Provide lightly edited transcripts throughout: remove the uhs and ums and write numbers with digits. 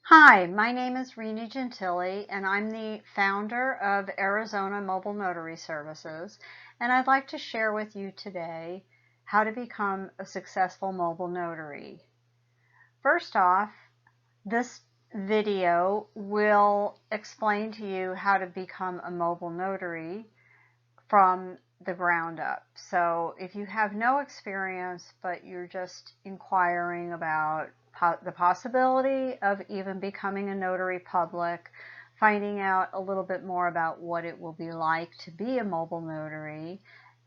Hi, my name is Reenie Gentile, and I'm the founder of Arizona Mobile Notary Services. And I'd like to share with you today how to become a successful mobile notary. First off, this video will explain to you how to become a mobile notary from the ground up. So if you have no experience, but you're just inquiring about the possibility of even becoming a notary public, finding out a little bit more about what it will be like to be a mobile notary,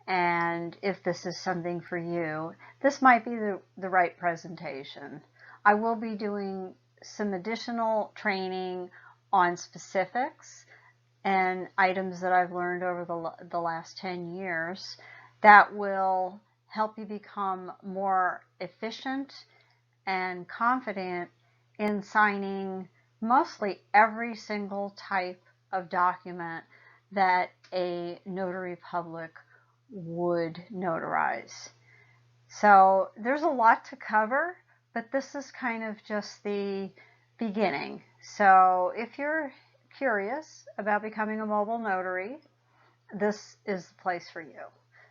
and if this is something for you, this might be the right presentation. I will be doing some additional training on specifics and items that I've learned over the last 10 years that will help you become more efficient and confident in signing mostly every single type of document that a notary public would notarize. So there's a lot to cover, but this is kind of just the beginning. So if you're curious about becoming a mobile notary, this is the place for you.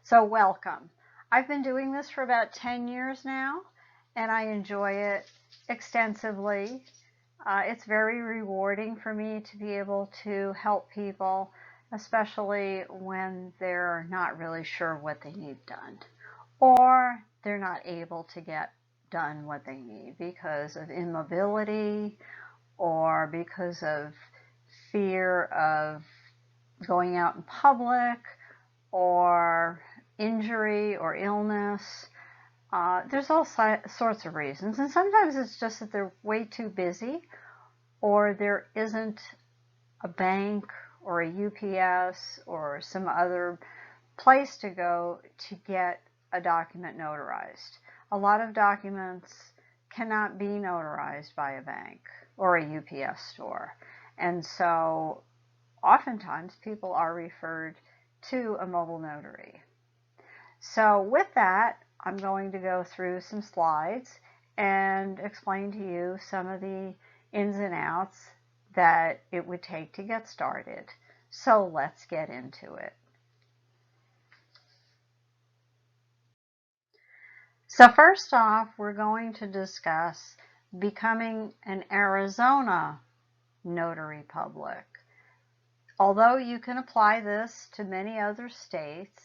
So welcome. I've been doing this for about 10 years now, and I enjoy it extensively. It's very rewarding for me to be able to help people, especially when they're not really sure what they need done, or they're not able to get done what they need because of immobility or because of fear of going out in public or injury or illness. There's all sorts of reasons, and sometimes it's just that they're way too busy, or there isn't a bank or a UPS or some other place to go to get a document notarized. A lot of documents cannot be notarized by a bank or a UPS store, and so oftentimes people are referred to a mobile notary. So with that, I'm going to go through some slides and explain to you some of the ins and outs that it would take to get started. So let's get into it. So first off, we're going to discuss becoming an Arizona notary public. Although you can apply this to many other states,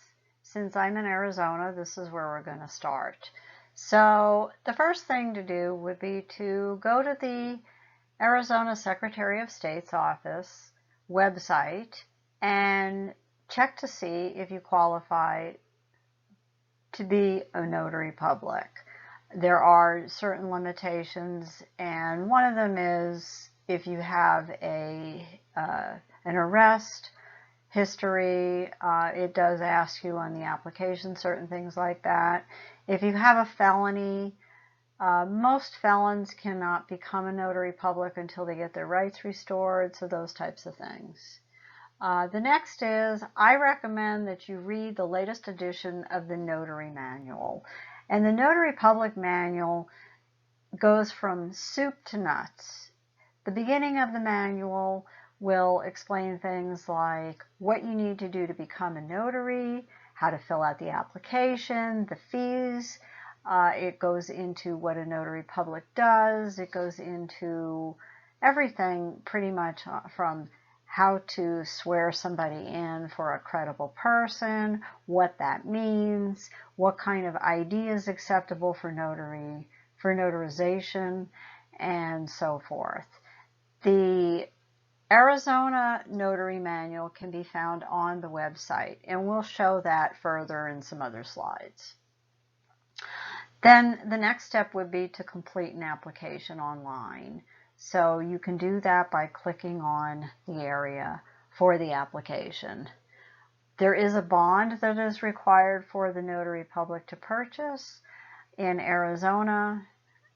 since I'm in Arizona, this is where we're going to start. So the first thing to do would be to go to the Arizona Secretary of State's office website and check to see if you qualify to be a notary public. There are certain limitations, and one of them is if you have an arrest history. It does ask you on the application certain things like that. If you have a felony, most felons cannot become a notary public until they get their rights restored, so those types of things. The next is, I recommend that you read the latest edition of the Notary Manual. And the Notary Public Manual goes from soup to nuts. The beginning of the manual will explain things like what you need to do to become a notary, how to fill out the application, the fees. It goes into what a notary public does. It goes into everything pretty much from how to swear somebody in for a credible person, what that means, what kind of ID is acceptable for notarization, and so forth. The Arizona Notary Manual can be found on the website, and we'll show that further in some other slides. Then the next step would be to complete an application online. So you can do that by clicking on the area for the application. There is a bond that is required for the notary public to purchase. In Arizona,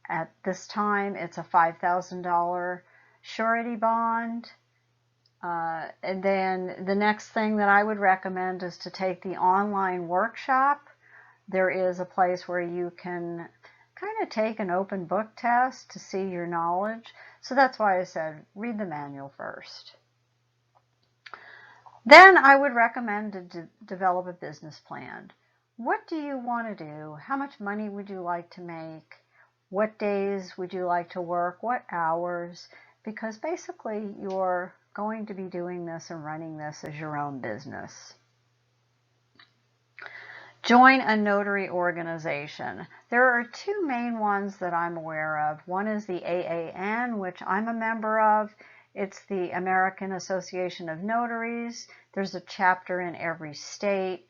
at this time, it's a $5,000 surety bond. And then the next thing that I would recommend is to take the online workshop. There is a place where you can kind of take an open book test to see your knowledge. So that's why I said read the manual first. Then I would recommend to develop a business plan. What do you want to do? How much money would you like to make? What days would you like to work? What hours? Because basically you're going to be doing this and running this as your own business. Join a notary organization. There are two main ones that I'm aware of. One is the AAN, which I'm a member of. It's the American Association of Notaries. There's a chapter in every state.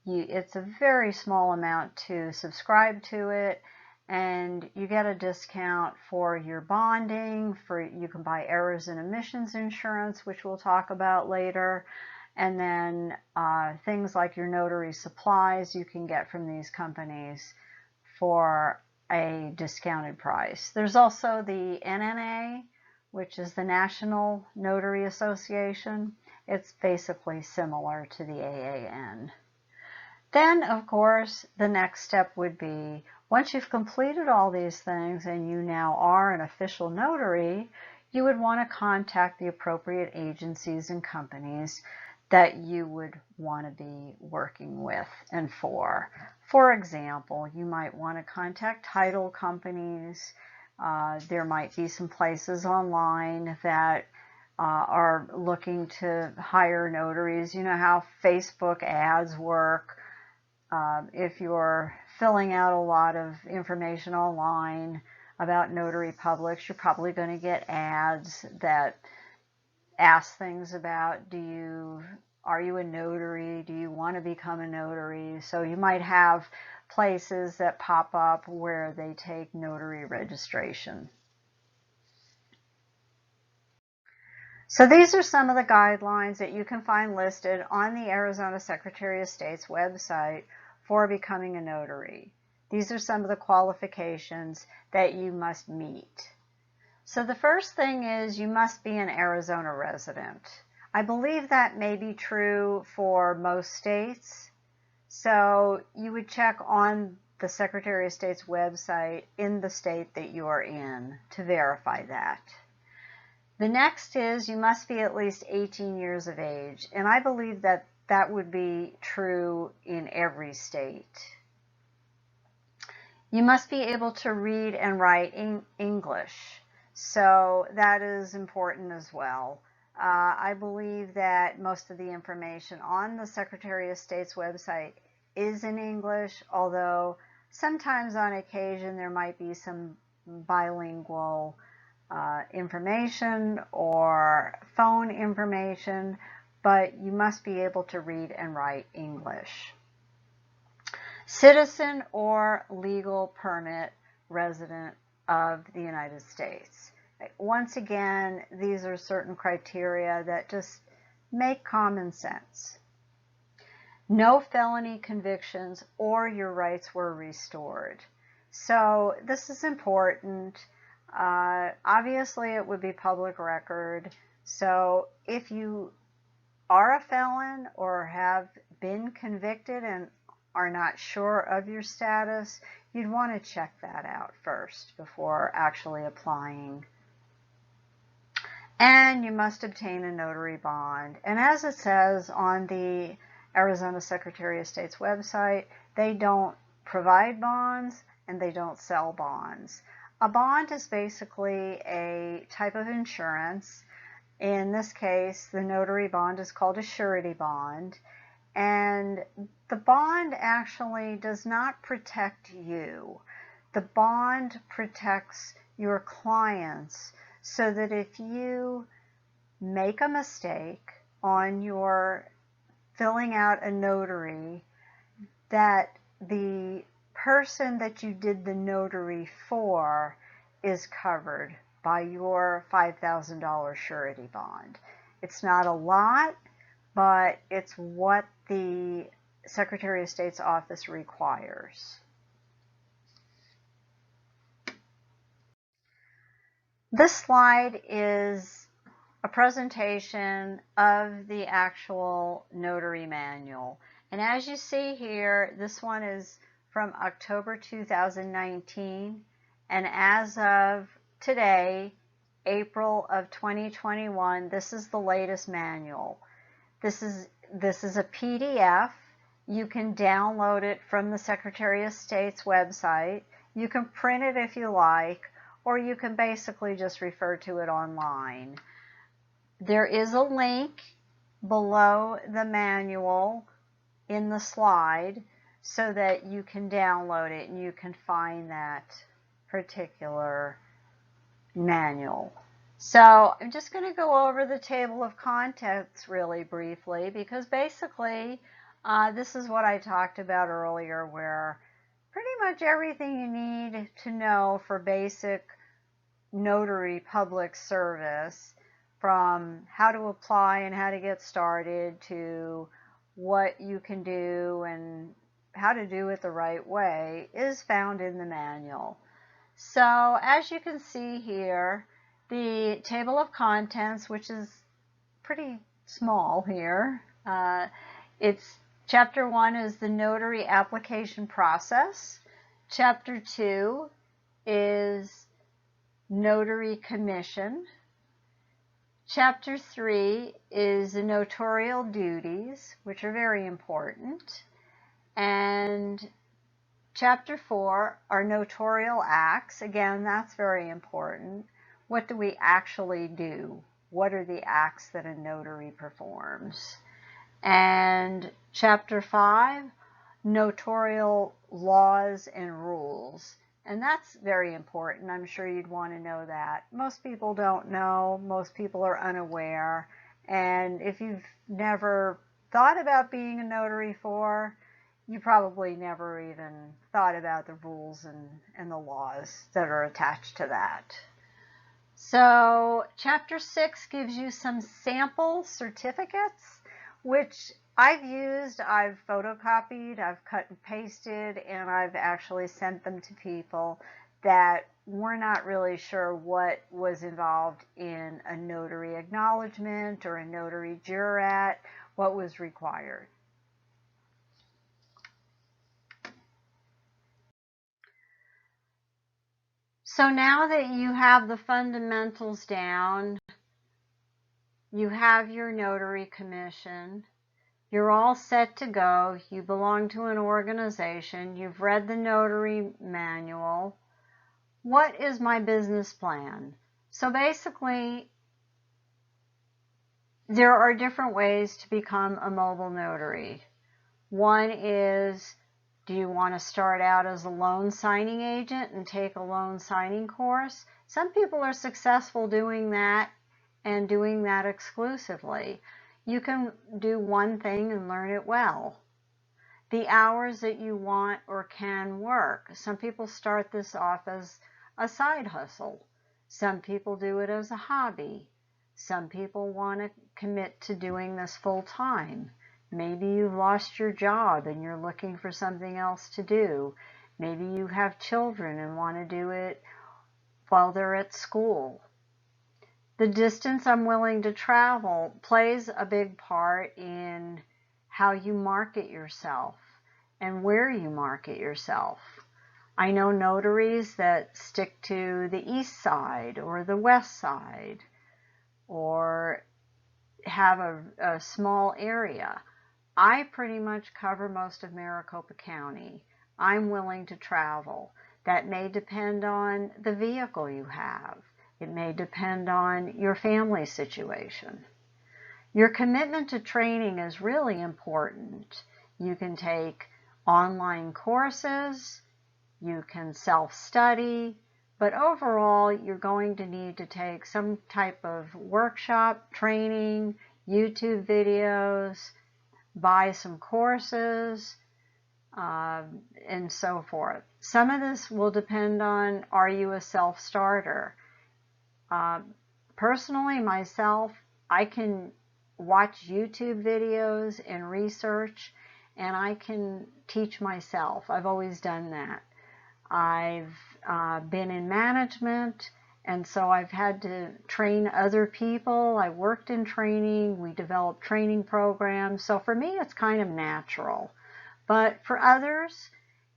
It's a very small amount to subscribe to it, and you get a discount for your bonding. You can buy errors and omissions insurance, which we'll talk about later. And then things like your notary supplies you can get from these companies for a discounted price. There's also the NNA, which is the National Notary Association. It's basically similar to the AAN. Then, of course, the next step would be, once you've completed all these things and you now are an official notary, you would want to contact the appropriate agencies and companies that you would want to be working with and for. For example, you might want to contact title companies. There might be some places online that are looking to hire notaries. You know how Facebook ads work. If you're filling out a lot of information online about notary publics, you're probably going to get ads that ask things about, are you a notary? Do you want to become a notary? So you might have places that pop up where they take notary registration. So these are some of the guidelines that you can find listed on the Arizona Secretary of State's website for becoming a notary. These are some of the qualifications that you must meet. So the first thing is you must be an Arizona resident. I believe that may be true for most states. So you would check on the Secretary of State's website in the state that you are in to verify that. The next is you must be at least 18 years of age, and I believe that that would be true in every state. You must be able to read and write in English, so that is important as well. I believe that most of the information on the Secretary of State's website is in English, although sometimes on occasion there might be some bilingual information or phone information, but you must be able to read and write English. Citizen or legal permit resident of the United States. Once again, these are certain criteria that just make common sense. No felony convictions or your rights were restored. So this is important. Obviously, it would be public record. So if you are a felon or have been convicted and are not sure of your status, you'd want to check that out first before actually applying. And you must obtain a notary bond. And as it says on the Arizona Secretary of State's website, they don't provide bonds and they don't sell bonds. A bond is basically a type of insurance. In this case, the notary bond is called a surety bond. And the bond actually does not protect you. The bond protects your clients so that if you make a mistake on your filling out a notary, that the person that you did the notary for is covered by your $5,000 surety bond. It's not a lot, but it's what the Secretary of State's office requires. This slide is a presentation of the actual notary manual. And as you see here, this one is from October 2019, and as of today, April of 2021, this is the latest manual. This is a PDF. You can download it from the Secretary of State's website. You can print it if you like, or you can basically just refer to it online. There is a link below the manual in the slide so that you can download it and you can find that particular manual. So I'm just going to go over the table of contents really briefly, because basically this is what I talked about earlier, where pretty much everything you need to know for basic notary public service, from how to apply and how to get started to what you can do and how to do it the right way, is found in the manual. So as you can see here, the table of contents, which is pretty small here, it's Chapter 1 is the notary application process. Chapter 2 is notary commission. Chapter 3 is the notarial duties, which are very important. And Chapter 4 are notarial acts. Again, that's very important. What do we actually do? What are the acts that a notary performs? And Chapter 5, notarial laws and rules. And that's very important. I'm sure you'd want to know that. Most people don't know. Most people are unaware. And if you've never thought about being a notary before, you probably never even thought about the rules and the laws that are attached to that. So Chapter 6 gives you some sample certificates, which I've used, I've photocopied, I've cut and pasted, and I've actually sent them to people that were not really sure what was involved in a notary acknowledgement or a notary jurat, what was required. So now that you have the fundamentals down, you have your notary commission, you're all set to go, you belong to an organization, you've read the notary manual. What is my business plan? So basically, there are different ways to become a mobile notary. One is, do you want to start out as a loan signing agent and take a loan signing course? Some people are successful doing that and doing that exclusively. You can do one thing and learn it well. The hours that you want or can work. Some people start this off as a side hustle. Some people do it as a hobby. Some people want to commit to doing this full time. Maybe you've lost your job and you're looking for something else to do. Maybe you have children and want to do it while they're at school. The distance I'm willing to travel plays a big part in how you market yourself and where you market yourself. I know notaries that stick to the east side or the west side, or have a small area. I pretty much cover most of Maricopa County. I'm willing to travel. That may depend on the vehicle you have. It may depend on your family situation. Your commitment to training is really important. You can take online courses, you can self-study, but overall you're going to need to take some type of workshop, training, YouTube videos, buy some courses, and so forth. Some of this will depend on, are you a self-starter? Personally, myself, I can watch YouTube videos and research, and I can teach myself. I've always done that. I've been in management, and so I've had to train other people. I worked in training. We developed training programs. So for me, it's kind of natural. But for others,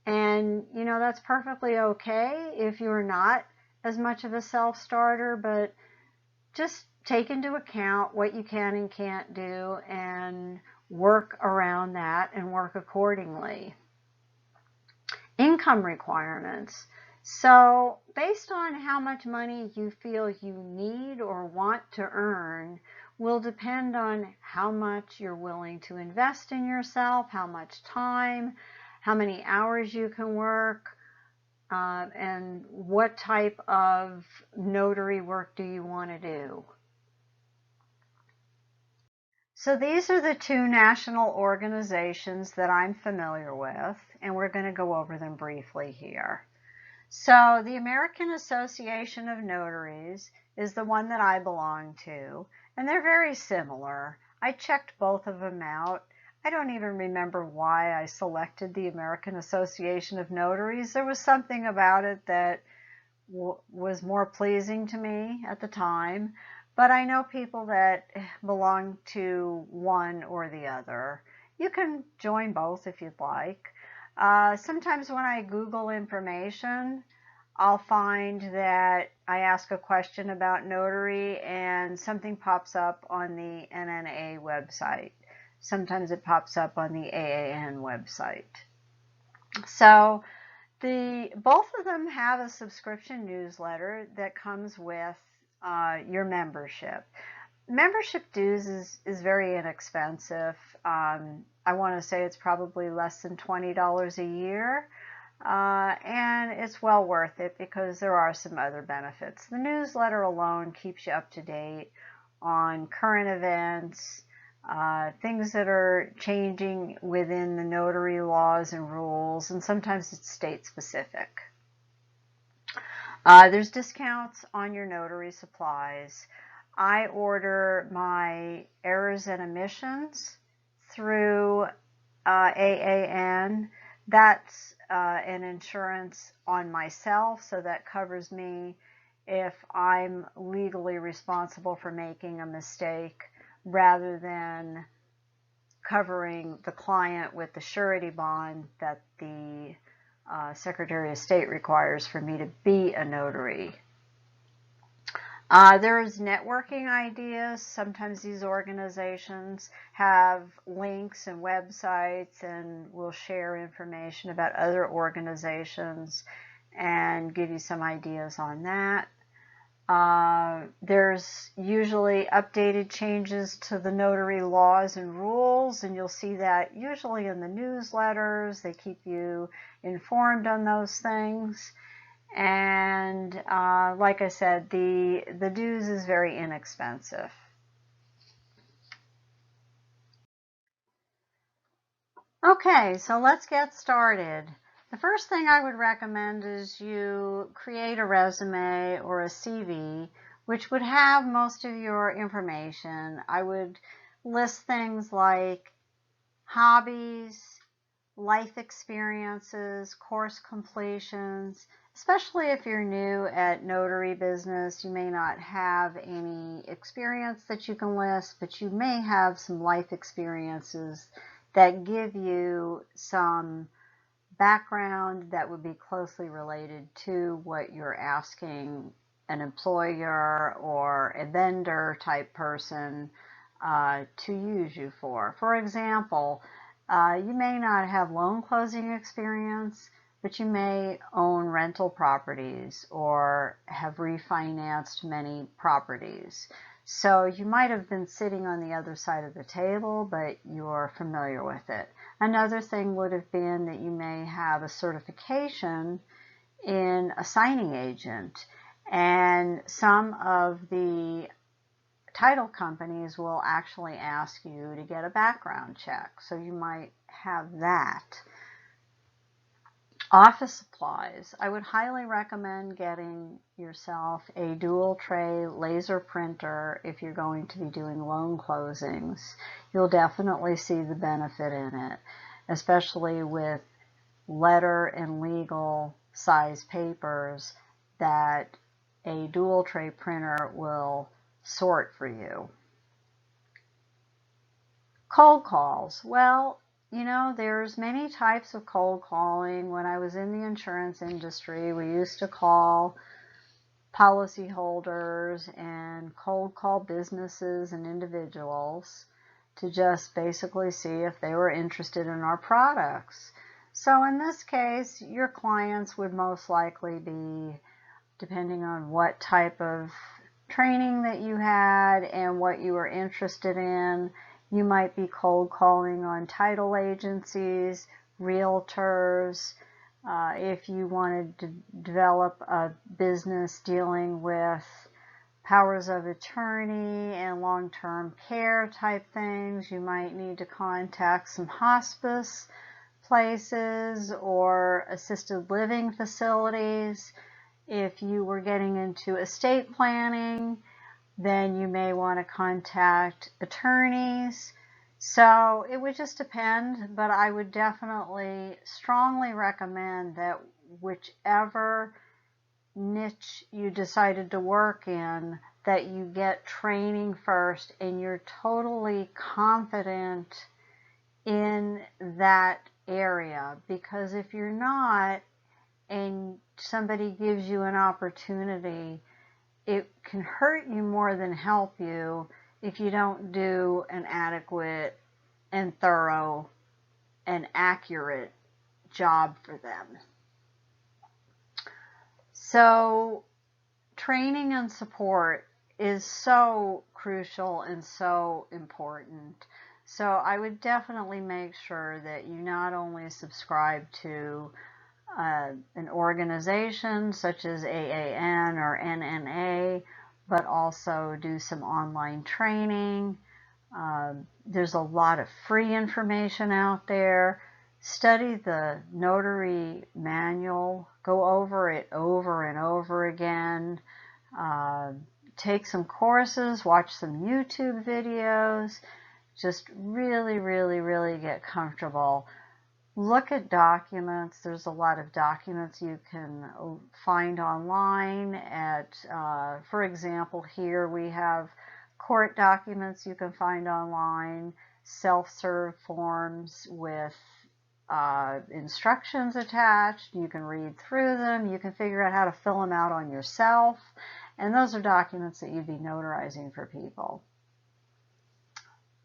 And, that's perfectly okay if you're not as much of a self-starter, but just take into account what you can and can't do and work around that and work accordingly. Income requirements. So, based on how much money you feel you need or want to earn, will depend on how much you're willing to invest in yourself, how much time, how many hours you can work, and what type of notary work do you want to do. So these are the two national organizations that I'm familiar with, and we're going to go over them briefly here. So the American Association of Notaries is the one that I belong to, and they're very similar. I checked both of them out. I don't even remember why I selected the American Association of Notaries. There was something about it that was more pleasing to me at the time, but I know people that belong to one or the other. You can join both if you'd like. Sometimes when I Google information, I'll find that I ask a question about notary and something pops up on the NNA website. Sometimes it pops up on the AAN website. So both of them have a subscription newsletter that comes with your membership. Membership dues is very inexpensive. I want to say it's probably less than $20 a year. And it's well worth it because there are some other benefits. The newsletter alone keeps you up to date on current events, things that are changing within the notary laws and rules, and sometimes it's state specific. There's discounts on your notary supplies. I order my errors and omissions through AAN. That's an insurance on myself, so that covers me if I'm legally responsible for making a mistake, rather than covering the client with the surety bond that the Secretary of State requires for me to be a notary. There's networking ideas. Sometimes these organizations have links and websites and will share information about other organizations and give you some ideas on that. There's usually updated changes to the notary laws and rules, and you'll see that usually in the newsletters. They keep you informed on those things. And like I said, the dues is very inexpensive. Okay, so let's get started. The first thing I would recommend is you create a resume or a CV, which would have most of your information. I would list things like hobbies, life experiences, course completions. Especially if you're new at notary business, you may not have any experience that you can list, but you may have some life experiences that give you some background that would be closely related to what you're asking an employer or a vendor type person to use you for. For example, you may not have loan closing experience, but you may own rental properties or have refinanced many properties. So you might have been sitting on the other side of the table, but you're familiar with it. Another thing would have been that you may have a certification in a signing agent, and some of the title companies will actually ask you to get a background check, so you might have that. Office supplies. I would highly recommend getting yourself a dual tray laser printer if you're going to be doing loan closings. You'll definitely see the benefit in it, especially with letter and legal size papers that a dual tray printer will sort for you. Cold calls. Well, you know, there's many types of cold calling. When I was in the insurance industry, we used to call policyholders and cold call businesses and individuals to just basically see if they were interested in our products. So in this case, your clients would most likely be, depending on what type of training that you had and what you were interested in, you might be cold calling on title agencies, realtors. If you wanted to develop a business dealing with powers of attorney and long-term care type things, you might need to contact some hospice places or assisted living facilities. If you were getting into estate planning, then you may want to contact attorneys. So it would just depend, but I would definitely strongly recommend that whichever niche you decided to work in, that you get training first and you're totally confident in that area. Because if you're not, and somebody gives you an opportunity, it can hurt you more than help you if you don't do an adequate and thorough and accurate job for them. So training and support is so crucial and so important. So I would definitely make sure that you not only subscribe to an organization such as AAN or NNA, but also do some online training. There's a lot of free information out there. Study the Notary manual. Go over it over and over again. Take some courses. Watch some YouTube videos. Just really, really, really get comfortable. Look at documents. There's a lot of documents you can find online at, for example, here we have court documents you can find online, self-serve forms with instructions attached. You can read through them. You can figure out how to fill them out on yourself. And those are documents that you'd be notarizing for people.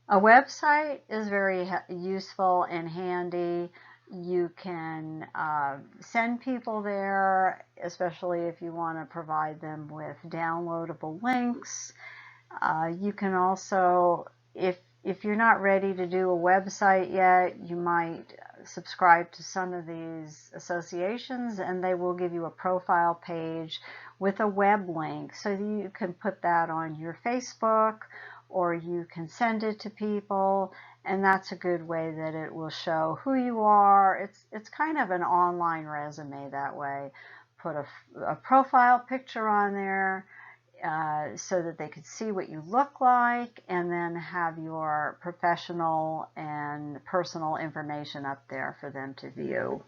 A website is very useful and handy. You can send people there, especially if you want to provide them with downloadable links. You can also, if you're not ready to do a website yet, you might subscribe to some of these associations and they will give you a profile page with a web link, so you can put that on your Facebook or you can send it to people, and that's a good way that it will show who you are. It's kind of an online resume that way. Put a profile picture on there so that they could see what you look like, and then have your professional and personal information up there for them to view.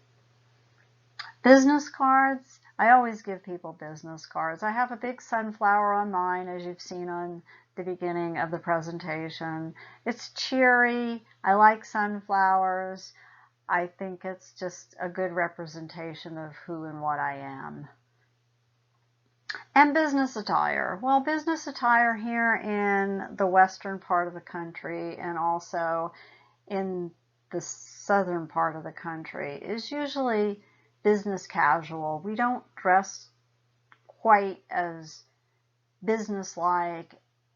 Business cards. I always give people business cards. I have a big sunflower on mine, as you've seen on the beginning of the presentation. It's cheery. I like sunflowers. I think it's just a good representation of who and what I am. And business attire. Well, business attire here in the western part of the country and also in the southern part of the country is usually business casual. We don't dress quite as business-like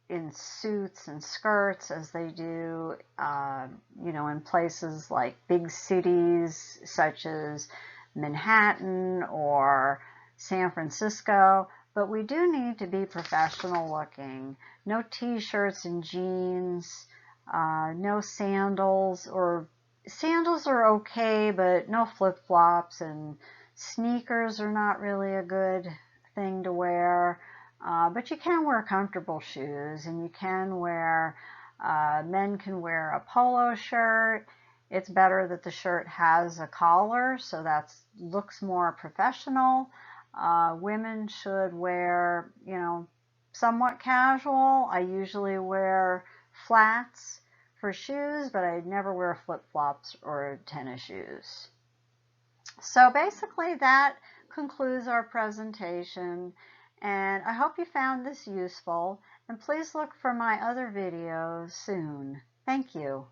in suits and skirts as they do, in places like big cities such as Manhattan or San Francisco. But we do need to be professional looking. No t-shirts and jeans, no sandals, or sandals are okay, but no flip-flops, and sneakers are not really a good thing to wear. But you can wear comfortable shoes, and you can wear, men can wear a polo shirt. It's better that the shirt has a collar, so that looks more professional. Women should wear, somewhat casual. I usually wear flats for shoes, but I never wear flip-flops or tennis shoes. So basically that concludes our presentation, and I hope you found this useful, and please look for my other videos soon. Thank you.